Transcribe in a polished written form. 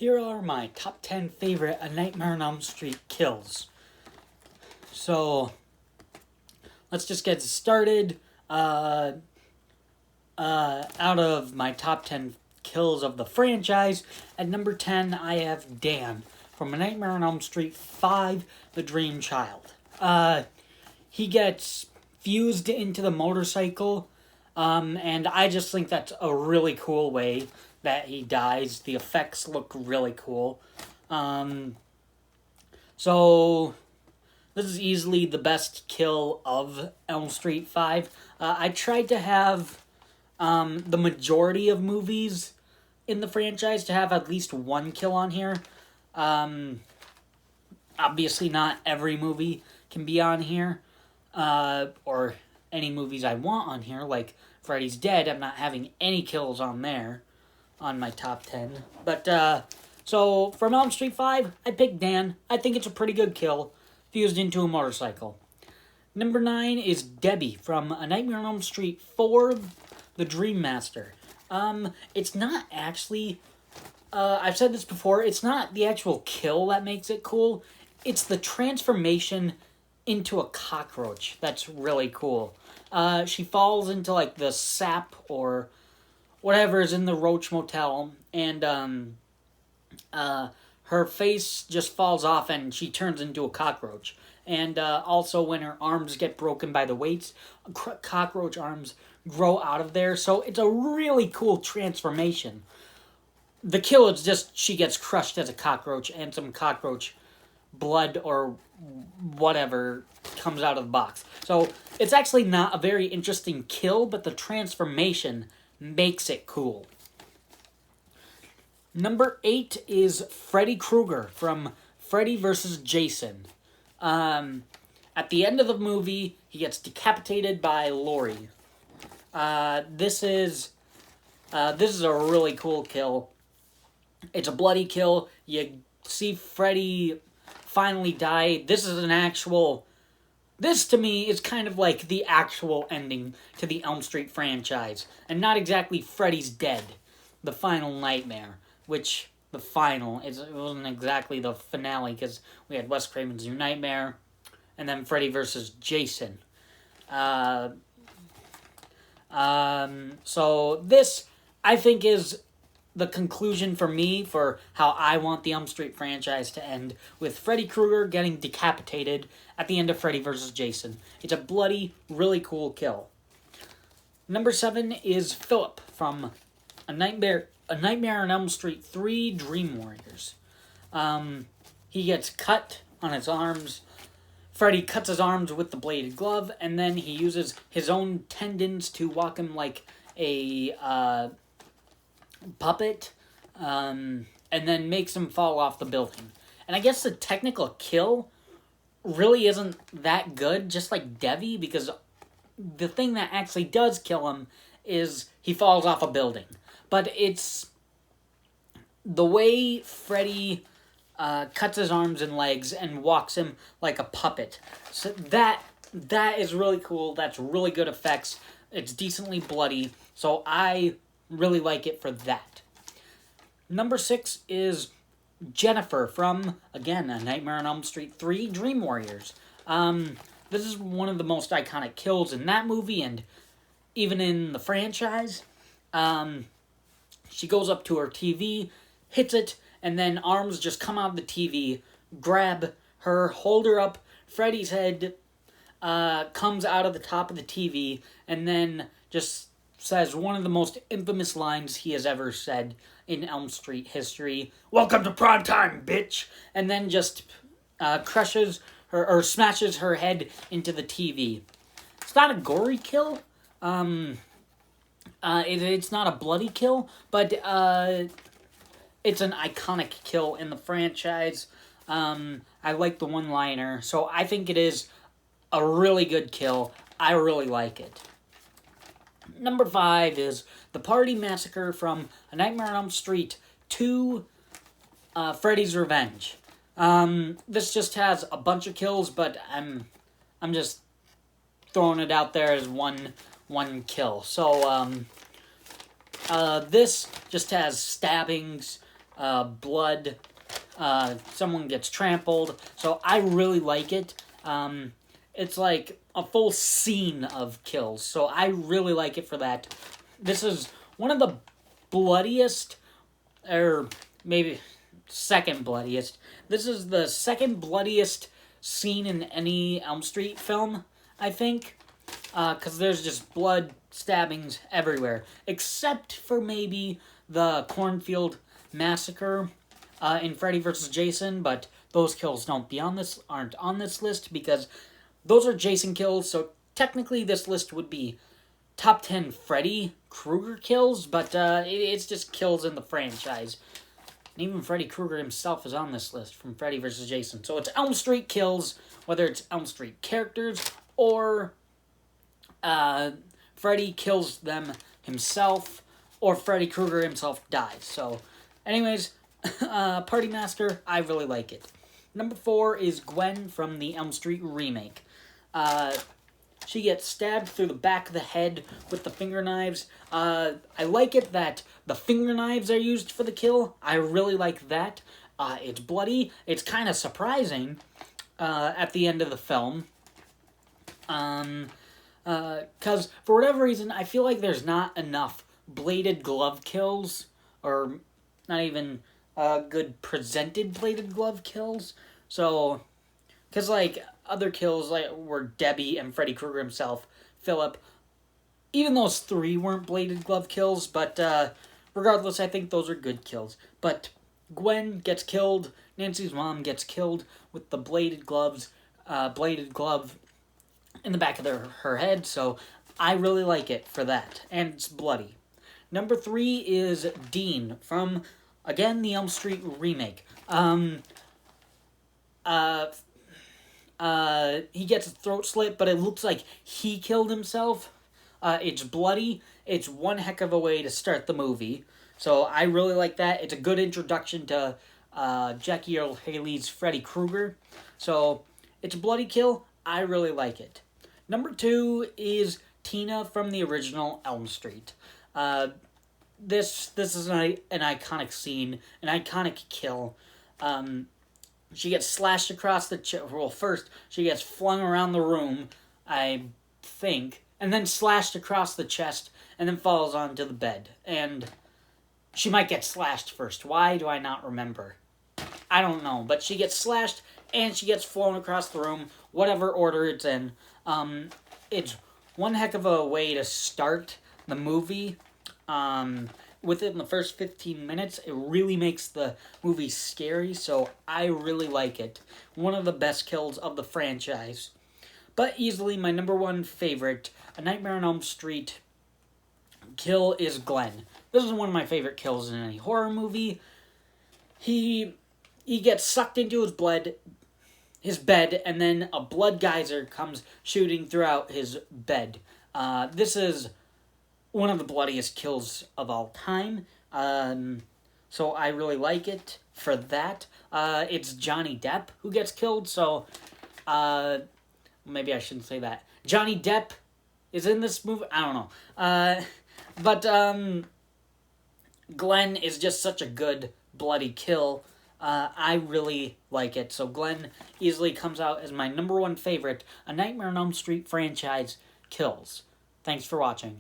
Here are my top 10 favorite A Nightmare on Elm Street kills. So, let's just get started. Out of my top 10 kills of the franchise, at number 10, I have Dan from A Nightmare on Elm Street 5, The Dream Child. He gets fused into the motorcycle, and I just think that's a really cool way that he dies. The effects look really cool. So this is easily the best kill of Elm Street 5. I tried to have the majority of movies in the franchise to have at least one kill on here. Obviously not every movie can be on here, or any movies I want on here, like Freddy's Dead. I'm not having any kills on there, on my top 10. But, so, from Elm Street 5, I picked Dan. I think it's a pretty good kill, fused into a motorcycle. Number 9 is Debbie from A Nightmare on Elm Street 4, The Dream Master. It's not actually, I've said this before, it's not the actual kill that makes it cool. It's the transformation into a cockroach that's really cool. She falls into, like, the sap or whatever is in the Roach Motel, and her face just falls off and she turns into a cockroach. And also when her arms get broken by the weights, cockroach arms grow out of there. So it's a really cool transformation. The kill is just she gets crushed as a cockroach and some cockroach blood or whatever comes out of the box. So it's actually not a very interesting kill, but the transformation makes it cool. Number 8 is Freddy Krueger from Freddy vs. Jason. At the end of the movie, he gets decapitated by Laurie. This is a really cool kill. It's a bloody kill. You see Freddy finally die. This to me is kind of like the actual ending to the Elm Street franchise. And not exactly Freddy's Dead, the final nightmare. Which, it wasn't exactly the finale, because we had Wes Craven's New Nightmare, and then Freddy vs. Jason. So this, I think, is the conclusion for me for how I want the Elm Street franchise to end, with Freddy Krueger getting decapitated at the end of Freddy vs. Jason. It's a bloody, really cool kill. Number 7 is Philip from A Nightmare on Elm Street 3, Dream Warriors. He gets cut on his arms. Freddy cuts his arms with the bladed glove, and then he uses his own tendons to walk him like a puppet, and then makes him fall off the building. And I guess the technical kill really isn't that good, just like Debbie, because the thing that actually does kill him is he falls off a building. But it's the way Freddy cuts his arms and legs and walks him like a puppet. So that is really cool. That's really good effects. It's decently bloody. So I really like it for that. Number 6 is Jennifer from, again, A Nightmare on Elm Street 3, Dream Warriors. This is one of the most iconic kills in that movie and even in the franchise. She goes up to her TV, hits it, and then arms just come out of the TV, grab her, hold her up. Freddy's head comes out of the top of the TV, and then just says one of the most infamous lines he has ever said in Elm Street history. "Welcome to prime time, bitch!" And then just crushes her, or smashes her head into the TV. It's not a gory kill. It's not a bloody kill, but it's an iconic kill in the franchise. I like the one-liner, so I think it is a really good kill. I really like it. Number 5 is The Party Massacre from A Nightmare on Elm Street 2, Freddy's Revenge. This just has a bunch of kills, but I'm just throwing it out there as one kill. So, this just has stabbings, blood, someone gets trampled. So I really like it. It's like a full scene of kills. So I really like it for that. This is one of the bloodiest, or maybe second bloodiest. This is the second bloodiest scene in any Elm Street film, I think. Because there's just blood stabbings everywhere. Except for maybe the cornfield massacre in Freddy vs. Jason. But those kills aren't on this list because those are Jason kills. So technically this list would be top 10 Freddy Krueger kills. But it's just kills in the franchise. And even Freddy Krueger himself is on this list from Freddy vs. Jason. So it's Elm Street kills, whether it's Elm Street characters or Freddy kills them himself or Freddy Krueger himself dies. So, anyways, Party Massacre, I really like it. Number 4 is Gwen from the Elm Street remake. She gets stabbed through the back of the head with the finger knives. I like it that the finger knives are used for the kill. I really like that. It's bloody. It's kind of surprising at the end of the film. Because for whatever reason, I feel like there's not enough bladed glove kills, or not even good presented bladed glove kills. So, because like other kills like were Debbie and Freddy Krueger himself, Philip. Even those 3 weren't bladed glove kills, but regardless, I think those are good kills. But Gwen gets killed. Nancy's mom gets killed with the bladed glove in the back of her head. So I really like it for that, and it's bloody. Number 3 is Dean from, again, the Elm Street remake. He gets a throat slit, but it looks like he killed himself. It's bloody. It's one heck of a way to start the movie. So I really like that. It's a good introduction to Jackie Earle Haley's Freddy Krueger. So it's a bloody kill. I really like it. Number 2 is Tina from the original Elm Street. This is an iconic scene, an iconic kill. She gets slashed across the chest. Well, first, she gets flung around the room, I think, and then slashed across the chest, and then falls onto the bed. And she might get slashed first. Why do I not remember? I don't know, but she gets slashed, and she gets flown across the room, whatever order it's in. It's one heck of a way to start the movie. Within the first 15 minutes, it really makes the movie scary, so I really like it. One of the best kills of the franchise. But easily my number 1 favorite, A Nightmare on Elm Street kill is Glenn. This is one of my favorite kills in any horror movie. He gets sucked into his bed, and then a blood geyser comes shooting throughout his bed. This is one of the bloodiest kills of all time. So I really like it for that. It's Johnny Depp who gets killed, so maybe I shouldn't say that. Johnny Depp is in this movie. I don't know. But Glenn is just such a good bloody kill. I really like it. So Glenn easily comes out as my number 1 favorite A Nightmare on Elm Street franchise kills. Thanks for watching.